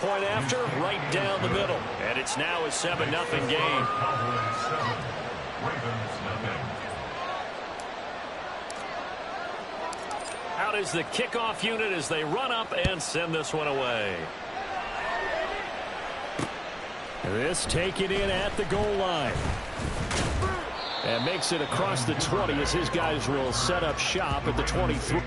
point after, right down the middle. And it's now a 7-0 game. Out is the kickoff unit as they run up and send this one away. This taken in at the goal line. And makes it across the 20 as his guys will set up shop at the 23.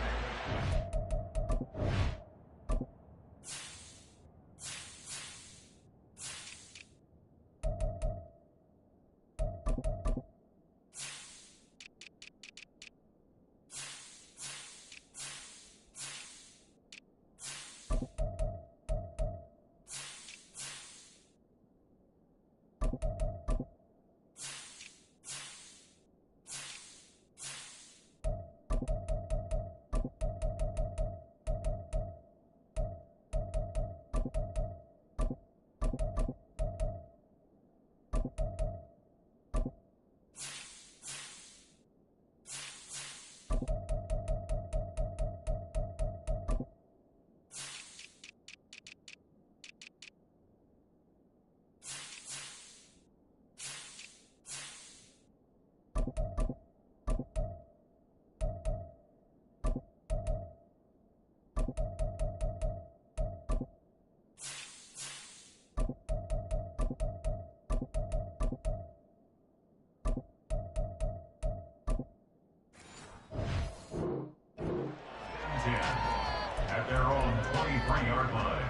At their own 23-yard line.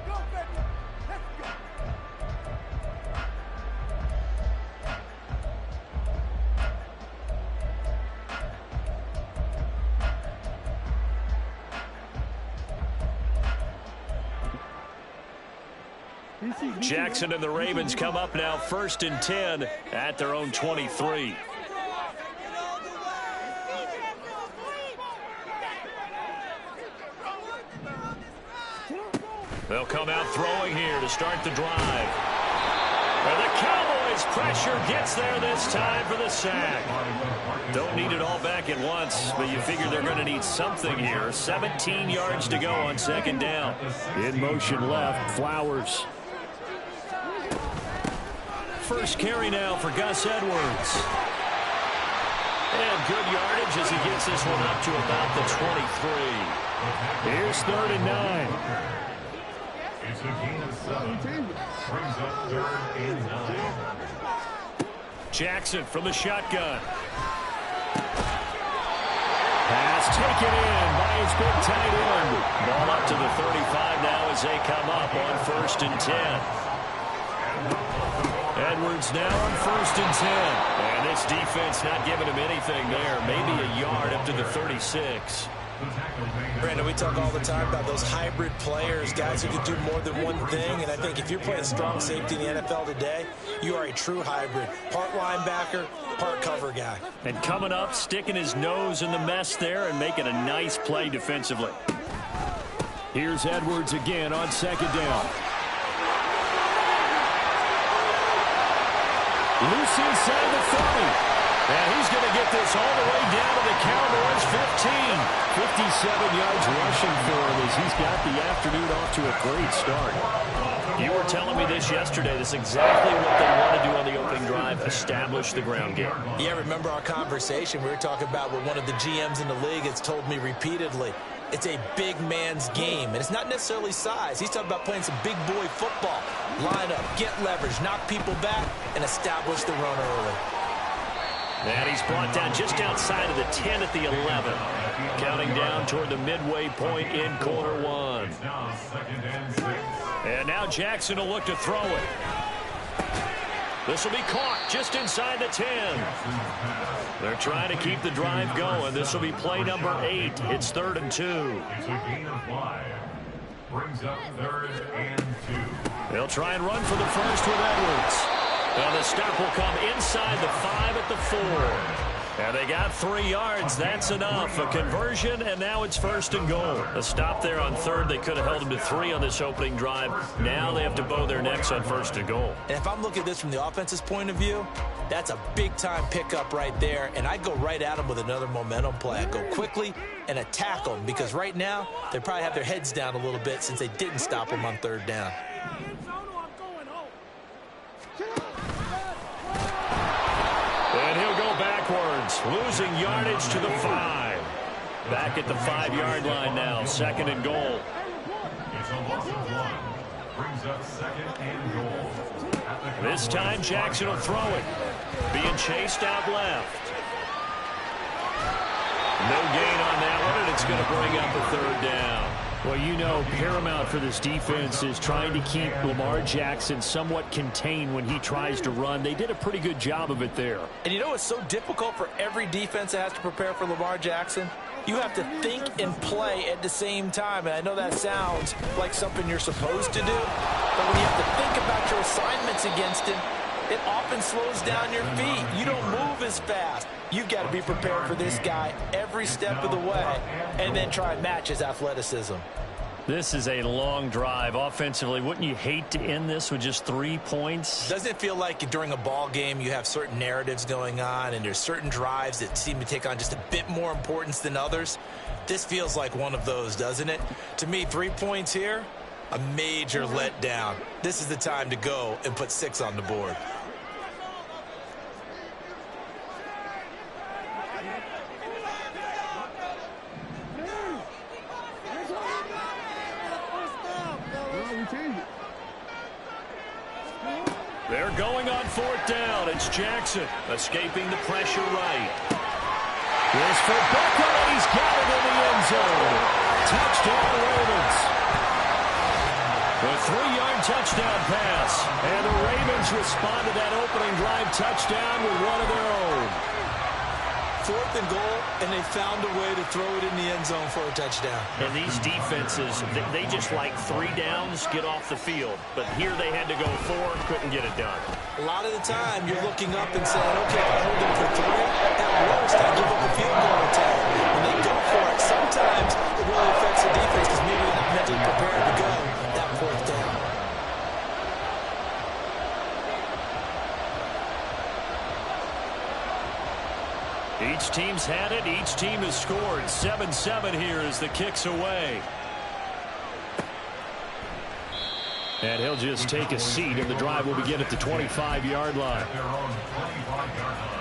Go, baby. Let's go. Jackson and the Ravens come up now 1st and 10 at their own 23. They'll come out throwing here to start the drive. And the Cowboys' pressure gets there this time for the sack. Don't need it all back at once, but you figure they're going to need something here. 17 yards to go on 2nd down. In motion left, Flowers. First carry now for Gus Edwards. And good yardage as he gets this one up to about the 23. Here's 3rd and 9. It's a gain of 7. Brings up 3rd and 9. Jackson from the shotgun. Pass taken in by his big tight end. Ball up to the 35 now as they come up on 1st and 10. Edwards now on 1st and 10. And this defense not giving him anything there. Maybe a yard up to the 36. Brandon, we talk all the time about those hybrid players, guys who can do more than one thing. And I think if you're playing strong safety in the NFL today, you are a true hybrid. Part linebacker, part cover guy. And coming up, sticking his nose in the mess there and making a nice play defensively. Here's Edwards again on 2nd down. Loose inside the 30. And he's going to get this all the way down to the Cowboys' 15. 57 yards rushing for him as he's got the afternoon off to a great start. You were telling me this yesterday. This is exactly what they want to do on the opening drive, establish the ground game. Yeah, remember our conversation? We were talking about what one of the GMs in the league has told me repeatedly. It's a big man's game, and it's not necessarily size. He's talking about playing some big boy football. Line up, get leverage, knock people back, and establish the run early. And he's brought down just outside of the 10 at the 11. Counting down toward the midway point in quarter 1. And now Jackson will look to throw it. This will be caught just inside the 10. They're trying to keep the drive going. This will be play number 8. It's 3rd and 2. It's a gain of 5. Brings up 3rd and 2. They'll try and run for the first with Edwards. And the stop will come inside the 5 at the 4. And they got 3 yards. That's enough. A conversion, and now it's 1st and goal. A stop there on 3rd. They could have held them to 3 on this opening drive. Now they have to bow their necks on 1st and goal. And if I'm looking at this from the offense's point of view, that's a big-time pickup right there. And I'd go right at them with another momentum play. I'd go quickly and attack them because right now they probably have their heads down a little bit since they didn't stop them on 3rd down. And he'll go backwards, losing yardage to the 5. Back at the 5-yard line now, 2nd and goal. It's a loss of 1. Brings up 2nd and goal. This time Jackson will throw it. Being chased out left. No gain on that one, and it's going to bring up a 3rd down. Well, you know, paramount for this defense is trying to keep Lamar Jackson somewhat contained when he tries to run. They did a pretty good job of it there. And you know it's so difficult for every defense that has to prepare for Lamar Jackson? You have to think and play at the same time. And I know that sounds like something you're supposed to do. But when you have to think about your assignments against him, it often slows down your feet. You don't move as fast. You've got to be prepared for this guy every step of the way and then try and match his athleticism. This is a long drive. Offensively, wouldn't you hate to end this with just 3 points? Doesn't it feel like during a ball game you have certain narratives going on and there's certain drives that seem to take on just a bit more importance than others? This feels like one of those, doesn't it? To me, 3 points here, a major letdown. This is the time to go and put 6 on the board. They're going on 4th down. It's Jackson escaping the pressure right. Here's for Beckham, and he's got it in the end zone. Touchdown, Ravens. A 3-yard touchdown pass. And the Ravens respond to that opening drive touchdown with one of their own. 4th and goal, and they found a way to throw it in the end zone for a touchdown. And these defenses, they just like 3 downs, get off the field. But here they had to go 4, couldn't get it done. A lot of the time, you're looking up and saying, okay, if I hold them for 3, at worst, I give up a field goal attempt. When they go for it, sometimes it really affects the defense because maybe they're not mentally prepared to go that 4th down. Each team's had it. Each team has scored. 7-7 here as the kick's away. And he'll just take a seat, and the drive will begin at the 25-yard line. Their own 25-yard line.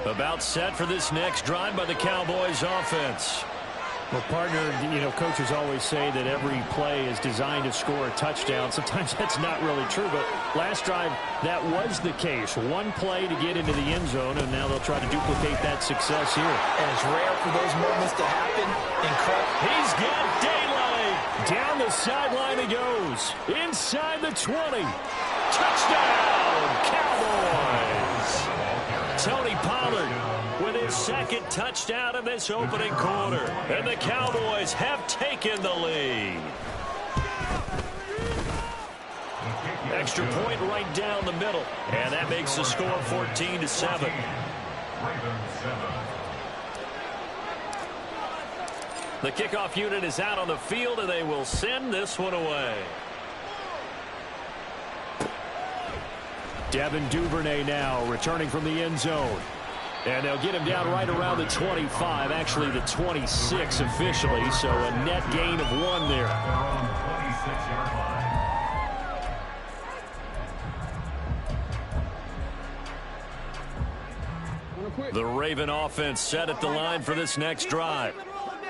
About set for this next drive by the Cowboys offense. Well, partner, you know, coaches always say that every play is designed to score a touchdown. Sometimes that's not really true, but last drive, that was the case. One play to get into the end zone, and now they'll try to duplicate that success here. And it's rare for those moments to happen. He's got daylight. Down the sideline he goes. Inside the 20. Touchdown, Cowboys. Tony Pollard with his 2nd touchdown in this opening quarter. And the Cowboys have taken the lead. Extra point right down the middle. And that makes the score 14-7. The kickoff unit is out on the field, and they will send this one away. Devin Duvernay now returning from the end zone. And they'll get him down right around the 25, actually the 26 officially, so a net gain of 1 there. Their own 26-yard line. The Raven offense set at the line for this next drive.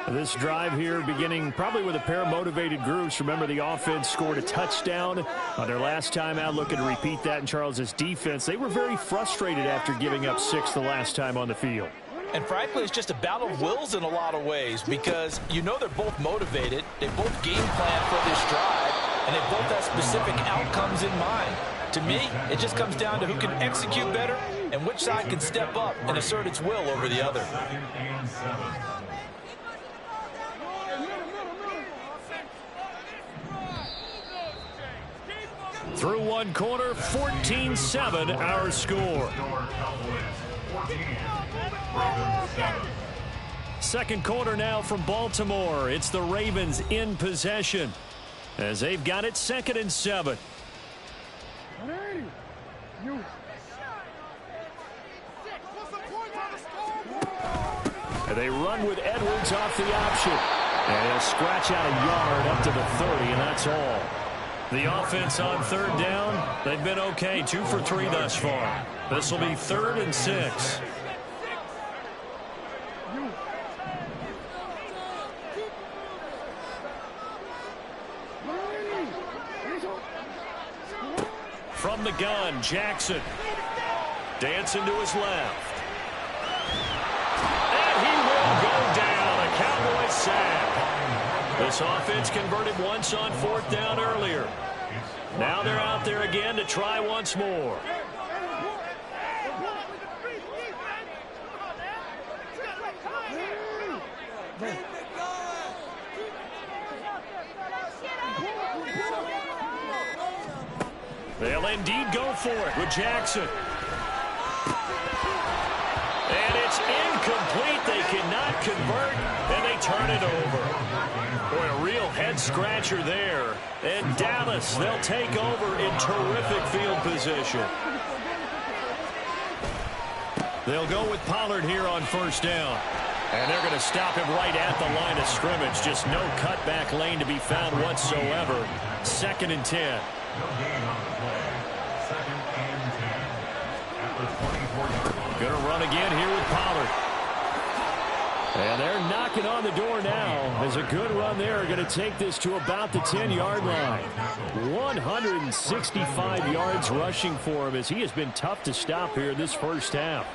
This drive here beginning probably with a pair of motivated groups. Remember, the offense scored a touchdown on their last time out. Looking to repeat that in Charles's defense. They were very frustrated after giving up 6 the last time on the field. And frankly, it's just a battle of wills in a lot of ways because you know they're both motivated. They both game plan for this drive, and they both have specific outcomes in mind. To me, it just comes down to who can execute better and which side can step up and assert its will over the other. 2nd and 7. Through one quarter, 14-7 our score. Second quarter now from Baltimore. It's the Ravens in possession as they've got it 2nd and 7. They run with Edwards off the option. And he'll scratch out a yard up to the 30, and that's all. The offense on 3rd down, they've been okay. 2 for 3 thus far. This will be 3rd and 6. From the gun, Jackson. Dancing to his left. And he will go down. A Cowboys sack. This offense converted once on 4th down earlier. Now they're out there again to try once more. They'll indeed go for it with Jackson. And it's incomplete. They cannot convert, and they turn it over. Boy, a real head-scratcher there. And Dallas, they'll take over in terrific field position. They'll go with Pollard here on 1st down. And they're going to stop him right at the line of scrimmage. Just no cutback lane to be found whatsoever. 2nd and 10. Going to run again here with Pollard. And they're knocking on the door now. As a good run there, going to take this to about the 10-yard line. 165 yards rushing for him as he has been tough to stop here this first half.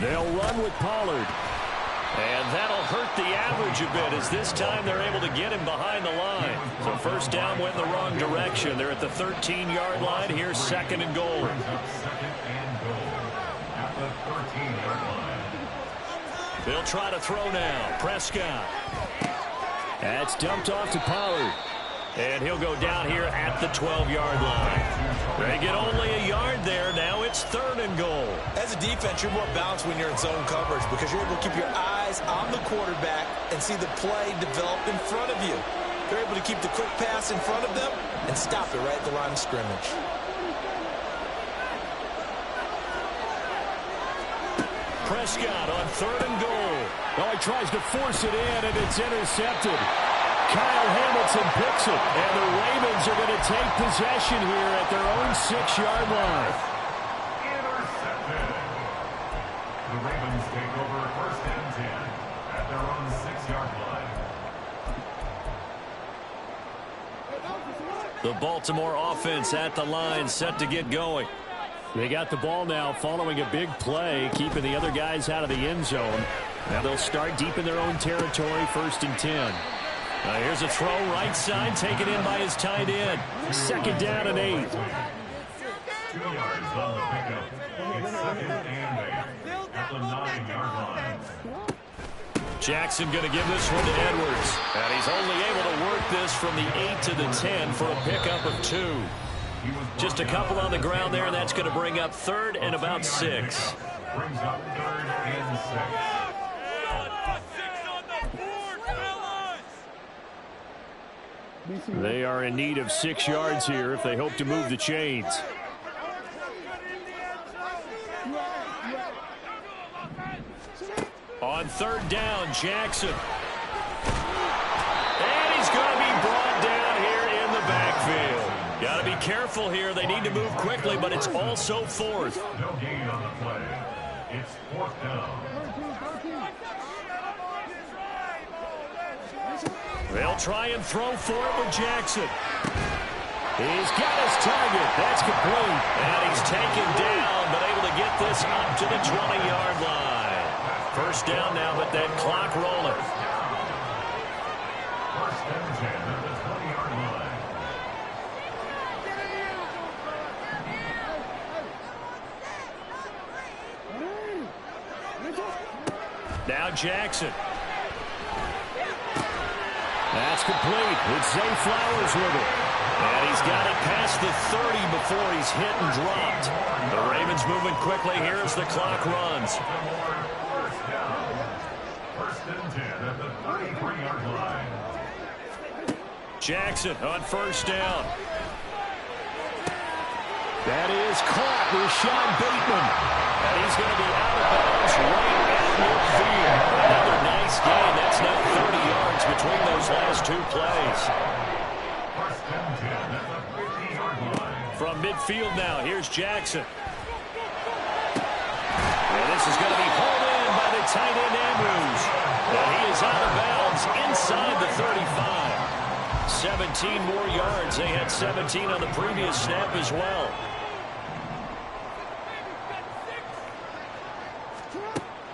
They'll run with Pollard. And that'll hurt the average a bit as this time they're able to get him behind the line. So 1st down went in the wrong direction. They're at the 13-yard line. Here's 2nd and goal. They'll try to throw now. Prescott. That's dumped off to Pollard. And he'll go down here at the 12-yard line. They get only a yard there. Now it's 3rd and goal. As a defense, you're more balanced when you're in zone coverage because you're able to keep your eyes on the quarterback and see the play develop in front of you. They're able to keep the quick pass in front of them and stop it right at the line of scrimmage. Prescott on 3rd and goal. Oh, he tries to force it in, and it's intercepted. Kyle Hamilton picks it, and the Ravens are going to take possession here at their own 6-yard line. Intercepted. The Ravens take over 1st and 10 at their own 6-yard line. The Baltimore offense at the line, set to get going. They got the ball now following a big play, keeping the other guys out of the end zone. Now they'll start deep in their own territory, 1st and 10. Here's a throw right side, taken in by his tight end. 2nd down and 8. 2 yards on the pickup. It's 2nd and 8 at the 9-yard line. Jackson going to give this one to Edwards. And he's only able to work this from the 8 to the 10 for a pickup of 2. Just a couple on the ground there, and that's going to bring up 3rd and about 6. Brings up 3rd and 6. They are in need of 6 yards here if they hope to move the chains. On 3rd down, Jackson. And he's going to be brought down here in the backfield. Got to be careful here. They need to move quickly, but it's also 4th. No gain on the play. It's 4th down. They'll try and throw for it with Jackson. He's got his target. That's complete. And he's taken down, but able to get this up to the 20-yard line. 1st down now, but that clock rolling. 1st and 10 at the 20-yard line. Now Jackson. That's complete. It's Zay Flowers with it. And he's got it past the 30 before he's hit and dropped. The Ravens moving quickly here as the clock runs. First and 10 at the 33-yard line. Jackson on first down. That is caught with Sean Bateman. And he's going to be out of bounds right at midfield. Another nice gain. That's now 30 yards between those last two plays. First and 10 at the 50-yard line. From midfield now, here's Jackson. And this is going to be pulled in by the tight end Andrews. And he is out of bounds inside the 35. 17 more yards. They had 17 on the previous snap as well.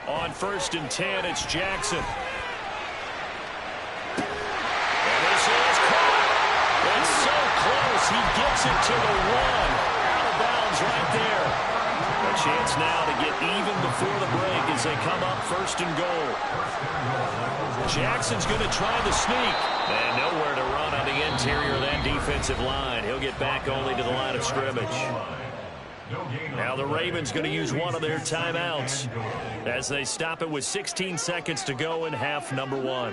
On first and 10, it's Jackson. And this is caught. It's so close. He gets it to the 1. Out of bounds right there. A chance now to get even before the break as they come up first and goal. Jackson's going to try the sneak. And nowhere to run on the interior of that defensive line. He'll get back only to the line of scrimmage. Now the Ravens going to use one of their timeouts as they stop it with 16 seconds to go in half number 1.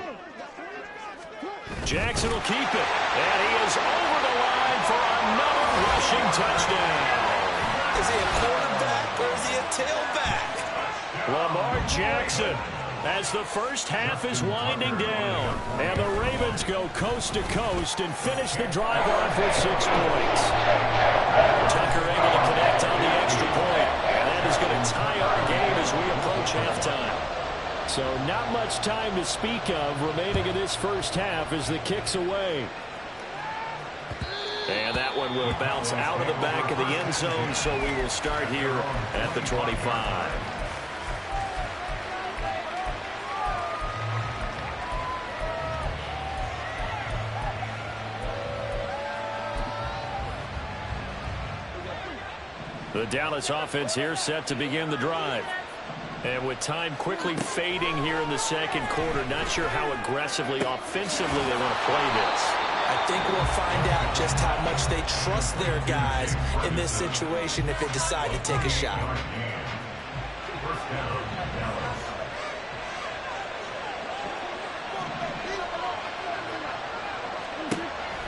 Jackson will keep it. And he is over the line for another rushing touchdown. Is he a quarterback or is he a tailback? Lamar Jackson as the first half is winding down. And the Ravens go coast to coast and finish the drive off with 6 points. Tucker able to connect on the extra point. And that is going to tie our game as we approach halftime. So not much time to speak of remaining in this first half as the kick's away. And that one will bounce out of the back of the end zone, so we will start here at the 25. The Dallas offense here set to begin the drive. And with time quickly fading here in the second quarter, not sure how aggressively, offensively they want to play this. I think we'll find out just how much they trust their guys in this situation if they decide to take a shot.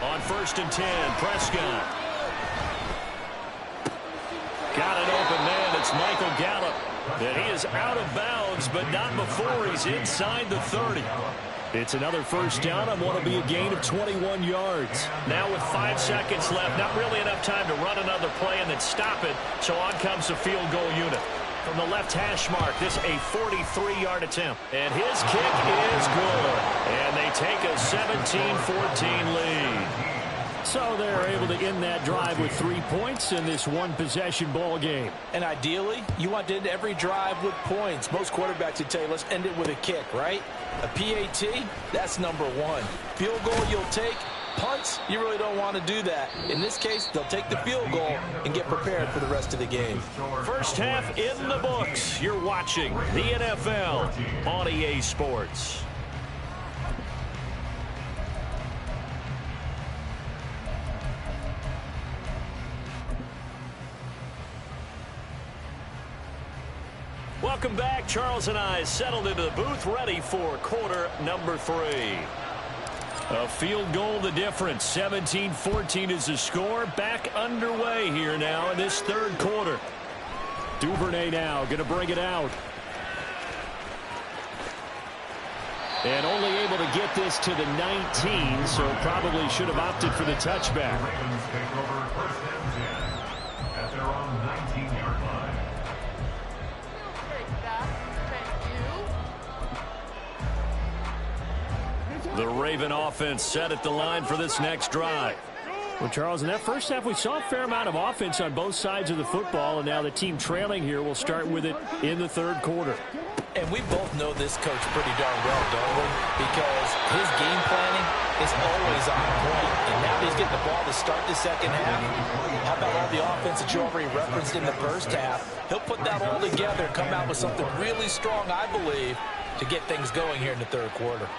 On first and 10, Prescott. Got an open man. It's Michael Gallup. And he is out of bounds, but not before he's inside the 30. It's another first down on what will be a gain of 21 yards. Now with 5 seconds left, not really enough time to run another play and then stop it. So on comes the field goal unit. From the left hash mark, this a 43-yard attempt. And his kick is good. And they take a 17-14 lead. So they're able to end that drive with 3 points in this one-possession ball game. And ideally, you want to end every drive with points. Most quarterbacks would tell you, let's end it with a kick, right? A PAT, that's number 1. Field goal you'll take. Punts, you really don't want to do that. In this case, they'll take the field goal and get prepared for the rest of the game. First half in the books. You're watching the NFL on EA Sports. Welcome back. Charles and I settled into the booth, ready for quarter number 3. A field goal the difference. 17-14 is the score. Back underway here now in this third quarter. Duvernay now going to bring it out. And only able to get this to the 19, so probably should have opted for the touchback. Ravens take over first and 10 at their own 19-yard line. The Raven offense set at the line for this next drive. Well, Charles, in that first half, we saw a fair amount of offense on both sides of the football, and now the team trailing here will start with it in the third quarter. And we both know this coach pretty darn well, don't we? Because his game planning is always on point. And now he's getting the ball to start the second half. How about all the offense that you already referenced in the first half? He'll put that all together and come out with something really strong, I believe, to get things going here in the third quarter.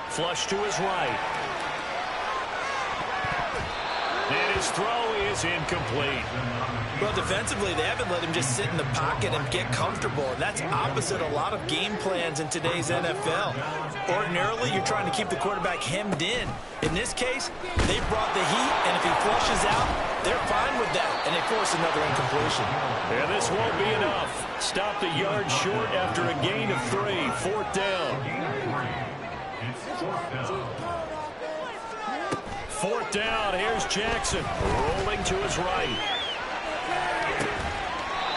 Flush to his right. And his throw is incomplete. Well, defensively, they haven't let him just sit in the pocket and get comfortable. And that's opposite a lot of game plans in today's NFL. Ordinarily, you're trying to keep the quarterback hemmed in. In this case, they brought the heat, and if he flushes out, they're fine with that. And they force another incompletion. And this won't be enough. Stopped a yard short after a gain of 3. 4th down. It's 4th down. 4th down. Here's Jackson rolling to his right.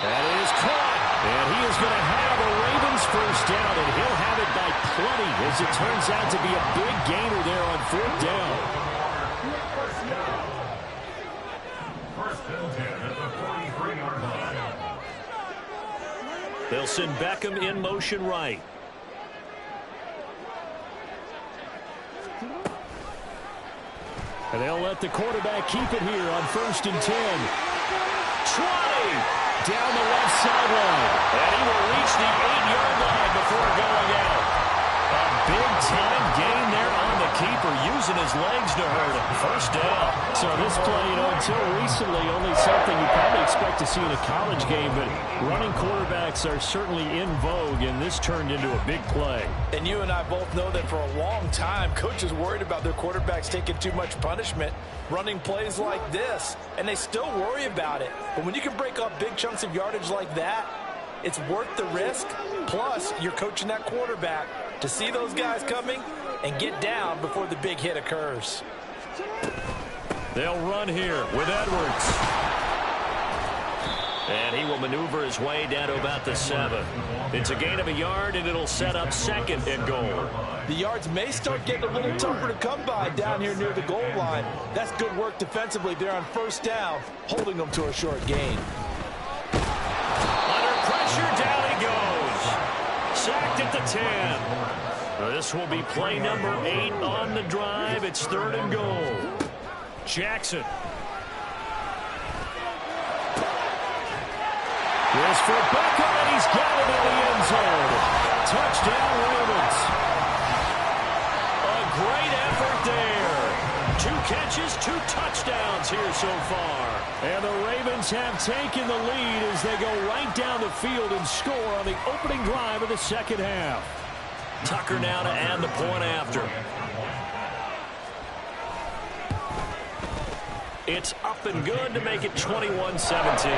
That is caught. And he is going to have a Ravens first down, and he'll have it by plenty as it turns out to be a big gainer there on 4th down. First and 10 at the 43-yard line. They'll send Beckham in motion right. And they'll let the quarterback keep it here on 1st and 10. 20 down the left sideline. And he will reach the 8-yard line before going out. A big-time gain there on the keeper, using his legs to hurt him. First down. So this play, until recently, only something you probably expect to see in a college game, but running quarterbacks are certainly in vogue, and this turned into a big play. And you and I both know that for a long time, coaches worried about their quarterbacks taking too much punishment, running plays like this, and they still worry about it. But when you can break up big chunks of yardage like that, it's worth the risk. Plus, you're coaching that quarterback to see those guys coming and get down before the big hit occurs. They'll run here with Edwards. And he will maneuver his way down to about the 7. It's a gain of a yard, and it'll set up 2nd and goal. The yards may start getting a little tougher to come by down here near the goal line. That's good work defensively there on 1st down, holding them to a short gain. Under pressure, down he goes. Sacked at the 10. This will be play number 8 on the drive. It's 3rd and goal. Jackson. Here's for Beckham, and he's got it in the end zone. Touchdown, Ravens. A great effort there. 2 catches, 2 touchdowns here so far. And the Ravens have taken the lead as they go right down the field and score on the opening drive of the 2nd half. Tucker now to add the point after. It's up and good to make it 21-17.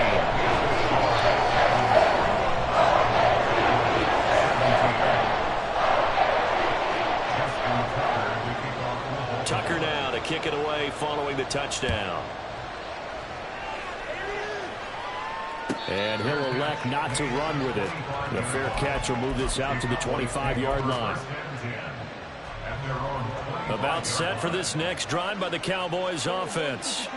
Tucker now to kick it away following the touchdown. And he'll elect not to run with it. The fair catch will move this out to the 25-yard line. About set for this next drive by the Cowboys offense.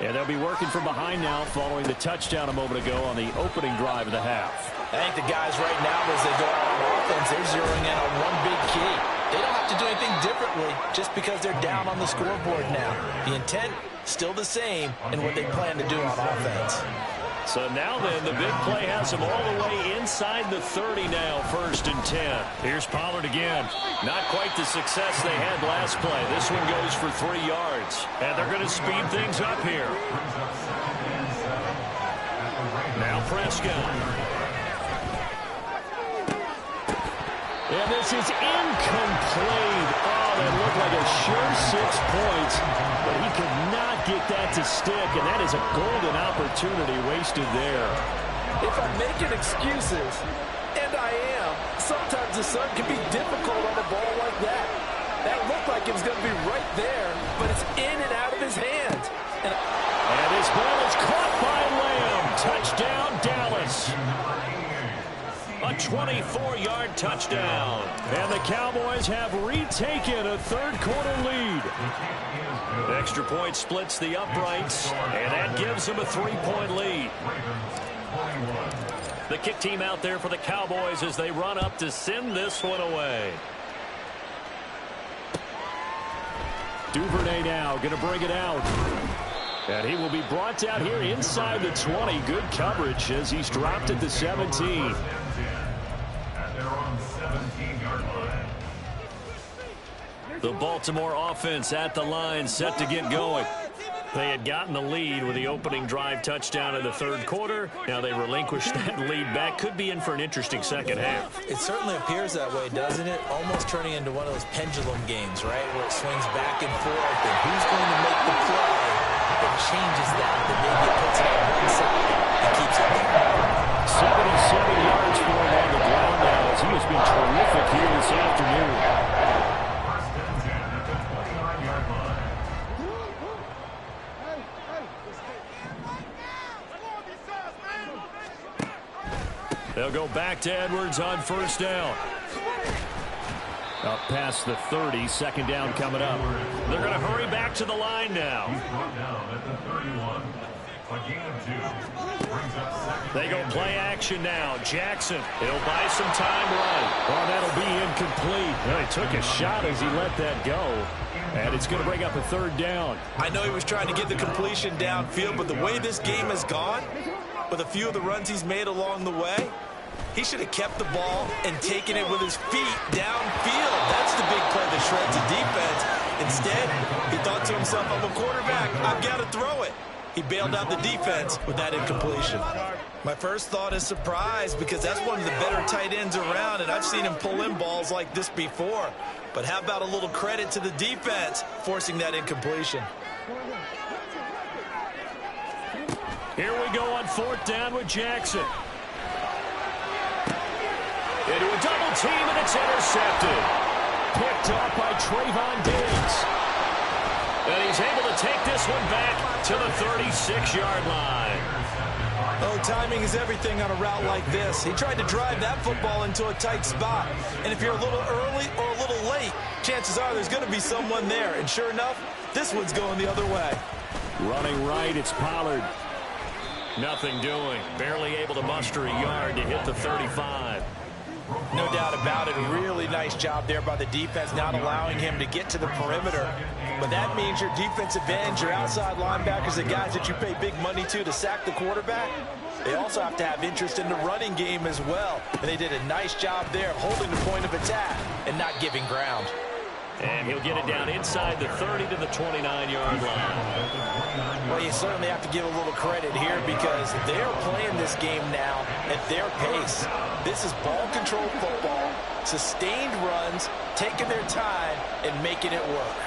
And they'll be working from behind now following the touchdown a moment ago on the opening drive of the half. I think the guys right now, as they go out on offense, they're zeroing in on one big key. They don't have to do anything differently just because they're down on the scoreboard now. The intent, still the same in what they plan to do on offense. So now then, the big play has them all the way inside the 30 now, 1st and 10. Here's Pollard again. Not quite the success they had last play. This one goes for 3 yards. And they're going to speed things up here. Now Prescott. And this is incomplete. Oh, that looked like a sure 6 points, but he could not get that to stick, and that is a golden opportunity wasted there. If I'm making excuses, and I am, sometimes the sun can be difficult on a ball like that. That looked like it was going to be right there, but it's in and out of his hands. And this ball is caught by Lamb. Touchdown, Dallas. A 24-yard touchdown. And the Cowboys have retaken a 3rd quarter lead. Extra point splits the uprights, and that gives them a 3-point lead. The kick team out there for the Cowboys as they run up to send this one away. Duvernay now going to bring it out. And he will be brought down here inside the 20. Good coverage as he's dropped at the 17. At their own 17-yard line. The Baltimore offense at the line, set to get going. They had gotten the lead with the opening drive touchdown in the third quarter. Now they relinquished that lead back. Could be in for an interesting second half. It certainly appears that way, doesn't it? Almost turning into one of those pendulum games, right, where it swings back and forth, and who's going to make the play that changes that maybe it puts it on one side and keeps it there. 77 yards for him on the ground now as he has been terrific here this afternoon. First and 10 at the 29-yard line. They'll go back to Edwards on first down. Up past the 30, second down coming up. They're going to hurry back to the line now. Brought down at the 31. A gain of 2. Brings up second. They go play action now. Jackson, he'll buy some time right. Oh, that'll be incomplete. Well, he took a shot as he let that go. And it's going to bring up a third down. I know he was trying to get the completion downfield, but the way this game has gone, with a few of the runs he's made along the way, he should have kept the ball and taken it with his feet downfield. That's the big play that shreds the defense. Instead, he thought to himself, I'm a quarterback, I've got to throw it. He bailed out the defense with that incompletion. My first thought is surprise, because that's one of the better tight ends around, and I've seen him pull in balls like this before. But how about a little credit to the defense forcing that incompletion? Here we go on fourth down with Jackson. Into a double team, and it's intercepted. Picked up by Trayvon Diggs. And he's able to take this one back to the 36-yard line. Oh, timing is everything on a route like this. He tried to drive that football into a tight spot. And if you're a little early or a little late, chances are there's going to be someone there. And sure enough, this one's going the other way. Running right, it's Pollard. Nothing doing. Barely able to muster a yard to hit the 35. No doubt about it. A really nice job there by the defense, not allowing him to get to the perimeter. But that means your defensive ends, your outside linebackers, the guys that you pay big money to sack the quarterback, they also have to have interest in the running game as well. And they did a nice job there of holding the point of attack and not giving ground. And he'll get it down inside the 30 to the 29-yard line. Well, you certainly have to give a little credit here because they're playing this game now at their pace. This is ball control football, sustained runs, taking their time, and making it work.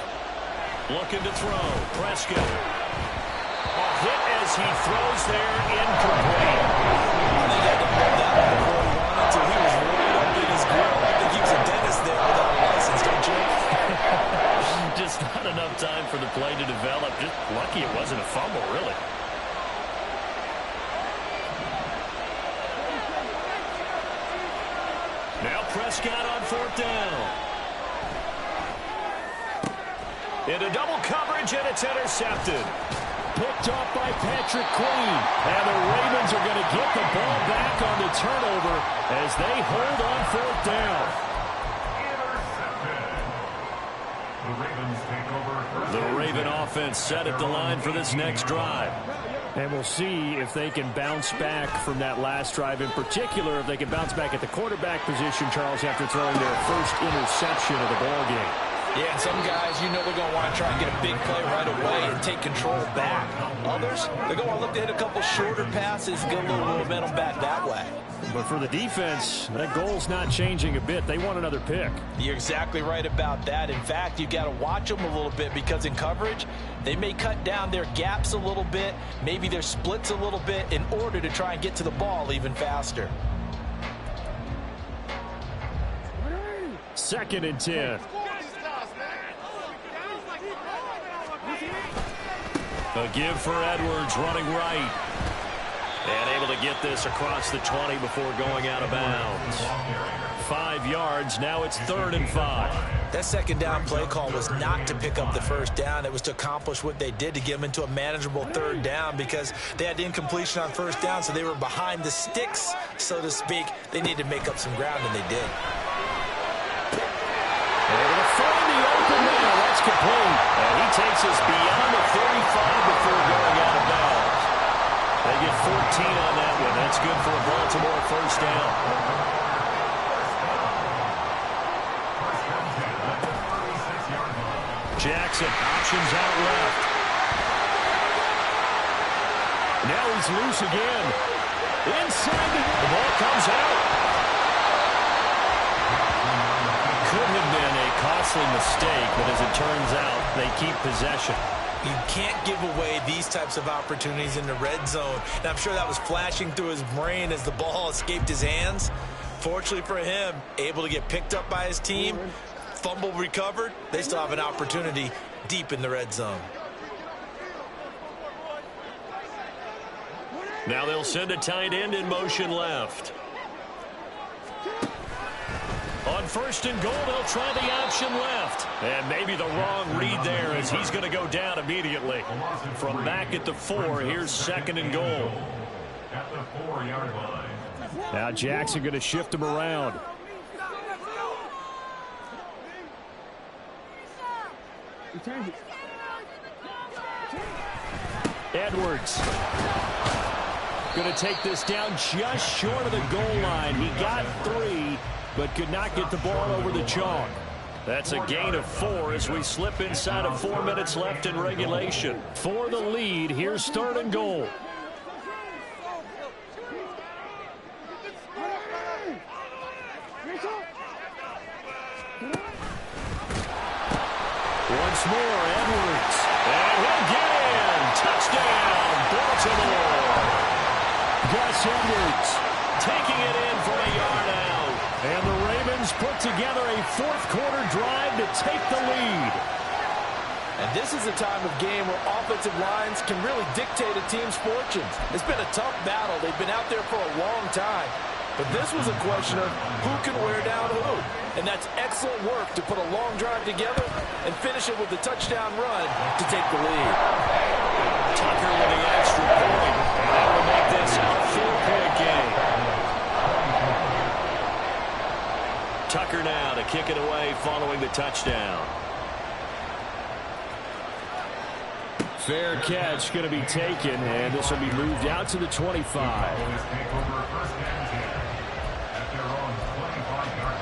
Looking to throw. Prescott. A hit as he throws there, incomplete. I think I didn't know that one before he wanted to. He was rolled up in his grill. I think he was a dentist there without a license, don't you? Just not enough time for the play to develop. Just lucky it wasn't a fumble, really. Now Prescott on fourth down. Into double coverage, and it's intercepted. Picked off by Patrick Queen. And the Ravens are going to get the ball back on the turnover as they hold on fourth down. The Raven offense set at the line for this next drive. And we'll see if they can bounce back from that last drive. In particular, if they can bounce back at the quarterback position, Charles, after throwing their first interception of the ball game. Yeah, and some guys, you know they're going to want to try and get a big play right away and take control back. Others, they're going to look to hit a couple shorter passes, get a little momentum back that way. But for the defense, that goal's not changing a bit. They want another pick. You're exactly right about that. In fact, you got to watch them a little bit because in coverage, they may cut down their gaps a little bit, maybe their splits a little bit in order to try and get to the ball even faster. 2nd and 10. A give for Edwards running right. And able to get this across the 20 before going out of bounds. 5 yards. Now it's 3rd and 5. That second down play call was not to pick up the first down. It was to accomplish what they did to get them into a manageable 3rd down because they had incompletion on first down, so they were behind the sticks, so to speak. They needed to make up some ground, and they did. Able to find the open man. That's complete. And he takes us beyond the 35 before going out of bounds. They get 14 on that one. That's good for a Baltimore first down. Jackson, options out left. Now he's loose again. Inside the ball comes out. Could have been a costly mistake, but as it turns out, they keep possession. You can't give away these types of opportunities in the red zone. Now, I'm sure that was flashing through his brain as the ball escaped his hands. Fortunately for him, able to get picked up by his team, fumble recovered. They still have an opportunity deep in the red zone. Now they'll send a tight end in motion left. On first and goal, they'll try the option left. And maybe the wrong read there as he's going to go down immediately. From back at the 4, here's second and goal. At the 4-yard line. Now Jackson going to shift him around. Edwards going to take this down just short of the goal line. He got 3, but could not get the ball over the chalk. That's a gain of 4 as we slip inside of 4 minutes left in regulation. For the lead, here's third and goal. Once more, Edwards. And he'll get in. Touchdown, Baltimore. Gus Edwards Taking it in for a yard out. And the Ravens put together a fourth-quarter drive to take the lead. And this is a time of game where offensive lines can really dictate a team's fortunes. It's been a tough battle. They've been out there for a long time. But this was a question of who can wear down who. And that's excellent work to put a long drive together and finish it with a touchdown run to take the lead. Tucker with the extra point. And that will make this a 4-point game. Tucker now to kick it away following the touchdown. Fair catch going to be taken, and this will be moved out to the 25. Cowboys take over a first and 10 at their own 25-yard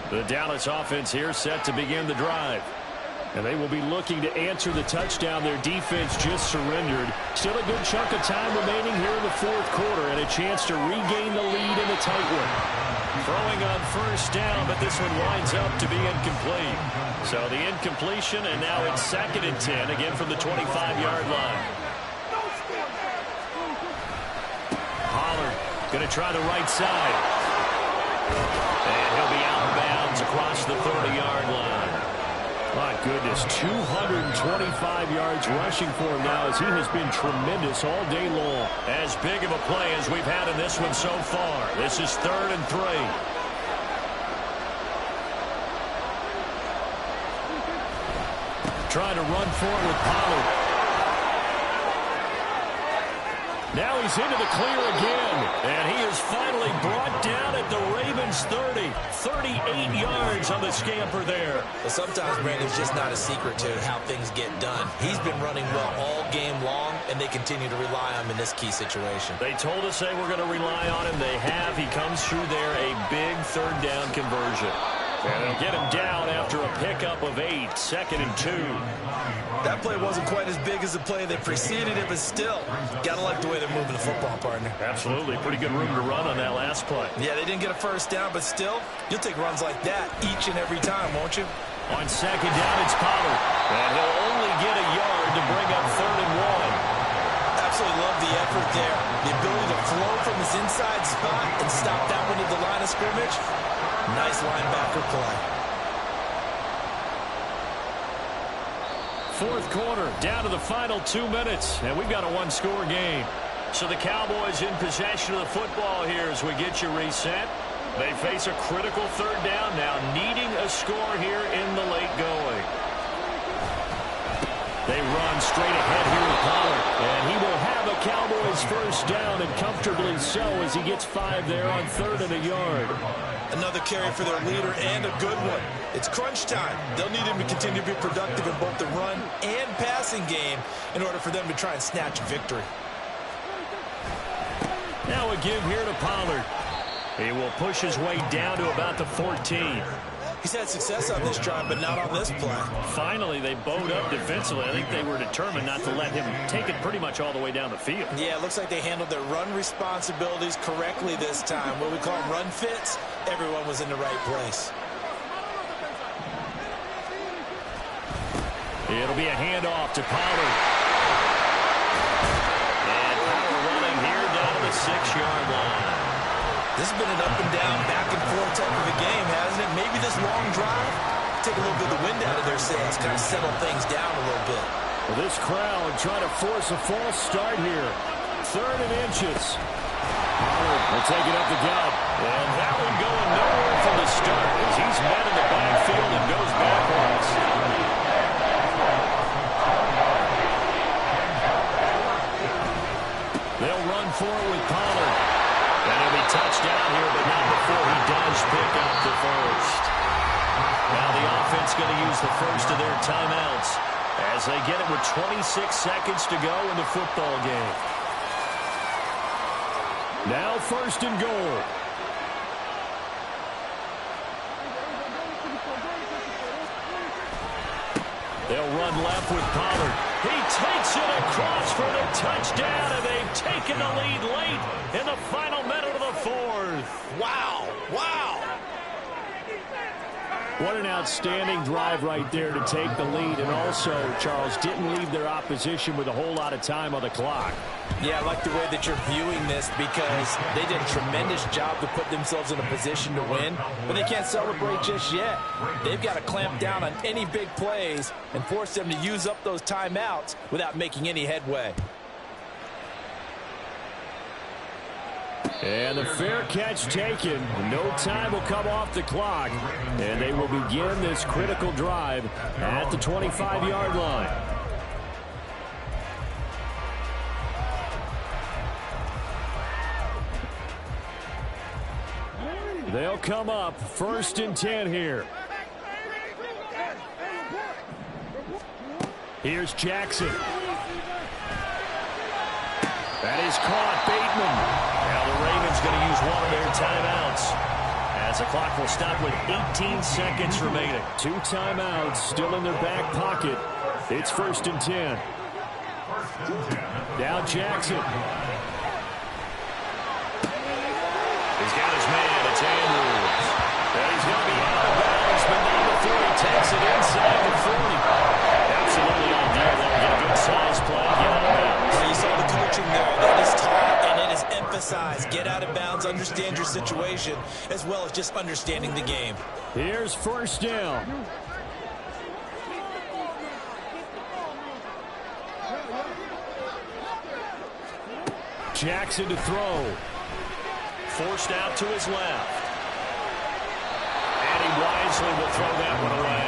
line. The Dallas offense here set to begin the drive. And they will be looking to answer the touchdown. Their defense just surrendered. Still a good chunk of time remaining here in the fourth quarter and a chance to regain the lead in a tight one. Throwing on first down, but this one winds up to be incomplete. So the incompletion, and now it's second and 10, again from the 25-yard line. Pollard going to try the right side. And he'll be out of bounds across the 30-yard line. My goodness, 225 yards rushing for him now as he has been tremendous all day long. As big of a play as we've had in this one so far. This is third and 3. Trying to run forward with Pollard. Now he's into the clear again. And he is finally brought down at the Ravens 30. 38 yards on the scamper there. But sometimes, Brandon, it's just not a secret to how things get done. He's been running well all game long, and they continue to rely on him in this key situation. They told us they were going to rely on him. They have. He comes through there, a big third down conversion. And they'll get him down after a pickup of 8, second and 2. That play wasn't quite as big as the play that preceded it, but still, gotta like the way they're moving the football, partner. Absolutely. Pretty good room to run on that last play. Yeah, they didn't get a first down, but still, you'll take runs like that each and every time, won't you? On second down, it's Pollard. And he'll only get a yard to bring up third and 1. Absolutely love the effort there. The ability to flow from his inside spot and stop that one at the line of scrimmage. Nice linebacker play. Fourth quarter, down to the final 2 minutes, and we've got a one-score game. So the Cowboys in possession of the football here as we get you reset. They face a critical third down now, needing a score here in the late going. They run straight ahead here with Pollard, and he will have a Cowboys first down, and comfortably so as he gets 5 there on third and a yard. Another carry for their leader and a good one. It's crunch time. They'll need him to continue to be productive in both the run and passing game in order for them to try and snatch victory. Now a give here to Pollard. He will push his way down to about the 14. He's had success on this drive, but not on this play. Finally, they bowed up defensively. I think they were determined not to let him take it pretty much all the way down the field. Yeah, it looks like they handled their run responsibilities correctly this time. What we call run fits, everyone was in the right place. It'll be a handoff to Pollard. And Pollard running here down to the 6-yard line. This has been an up and down, back and forth type of a game, hasn't it? Maybe this long drive, take a little bit of the wind out of their sails, kind of settle things down a little bit. Well, this crowd trying to force a false start here. 3rd and inches. Pollard will take it up the gut. And that one going nowhere from the start as he's met in the backfield and goes backwards. They'll run for it with Pollard. And he'll be touchdown here, but not before he does pick up the first. Now the offense going to use the first of their timeouts as they get it with 26 seconds to go in the football game. Now 1st and goal. They'll run left with Pollard. He takes it across for the touchdown, and they've taken the lead late in the final minute of the 4th. Wow, wow. What an outstanding drive right there to take the lead, and also, Charles, didn't leave their opposition with a whole lot of time on the clock. Yeah, I like the way that you're viewing this because they did a tremendous job to put themselves in a position to win, but they can't celebrate just yet. They've got to clamp down on any big plays and force them to use up those timeouts without making any headway. And the fair catch taken. No time will come off the clock, and they will begin this critical drive at the 25-yard line. They'll come up 1st and 10 here. Here's Jackson. That is caught. Bateman. Now the Ravens going to use one of their timeouts as the clock will stop with 18 seconds remaining. 2 timeouts still in their back pocket. It's 1st and 10. Now Jackson. He's got his man. It's Andrews. And he's going to be out of bounds, but not before he takes it inside the 40. Absolutely on deal. They'll get a good size play. Get out of bounds. You saw the coaching there. That is taught and it is emphasized. Get out of bounds, understand your situation, as well as just understanding the game. Here's 1st down. Jackson to throw. Forced out to his left. And he wisely will throw that one away.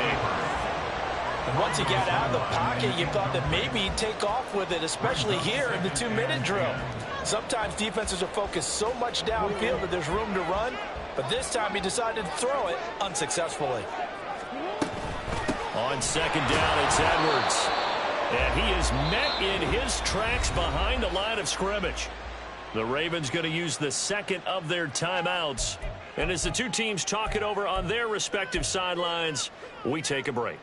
And once he got out of the pocket, you thought that maybe he'd take off with it, especially here in the 2-minute drill. Sometimes defenses are focused so much downfield that there's room to run, but this time he decided to throw it unsuccessfully. On 2nd down, it's Edwards. And he is met in his tracks behind the line of scrimmage. The Ravens going to use the 2nd of their timeouts. And as the two teams talk it over on their respective sidelines, we take a break.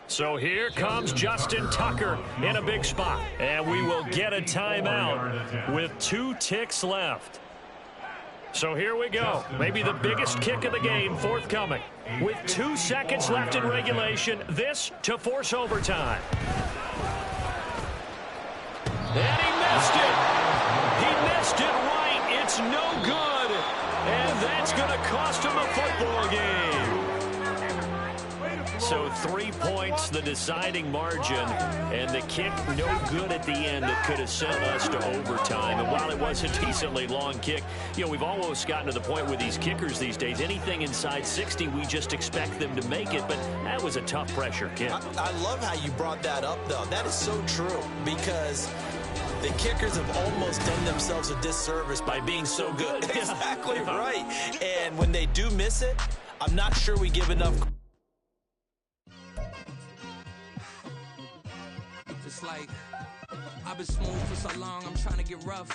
So here comes Justin Tucker in a big spot. And we will get a timeout with 2 ticks left. So here we go. Maybe the biggest kick of the game forthcoming. With 2 seconds left in regulation, this to force overtime. And he missed it. He missed it right. It's no good. And that's going to cost him a football game. So 3 points, the deciding margin, and the kick no good at the end that could have sent us to overtime. And while it was a decently long kick, you know, we've almost gotten to the point with these kickers these days, anything inside 60, we just expect them to make it, but that was a tough pressure kick. I love how you brought that up, though. That is so true, because the kickers have almost done themselves a disservice by being so good. Exactly right. And when they do miss it, I'm not sure we give enough like I've been smooth for so long, I'm trying to get rough.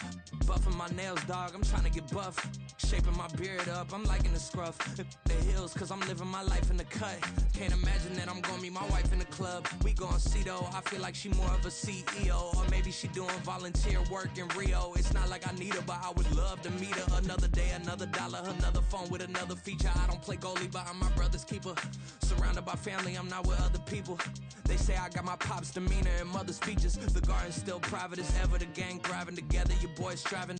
Buffing my nails, dog, I'm trying to get buff. Shaping my beard up, I'm liking the scruff. The hills, cause I'm living my life in the cut. Can't imagine that I'm gonna meet my wife in the club. We gon' see though, I feel like she more of a CEO. Or maybe she doing volunteer work in Rio. It's not like I need her, but I would love to meet her. Another day, another dollar, another phone with another feature. I don't play goalie, but I'm my brother's keeper. Surrounded by family, I'm not with other people. They say I got my pop's demeanor and mother's features. The garden's still private as ever, the gang thriving together, your boys striving.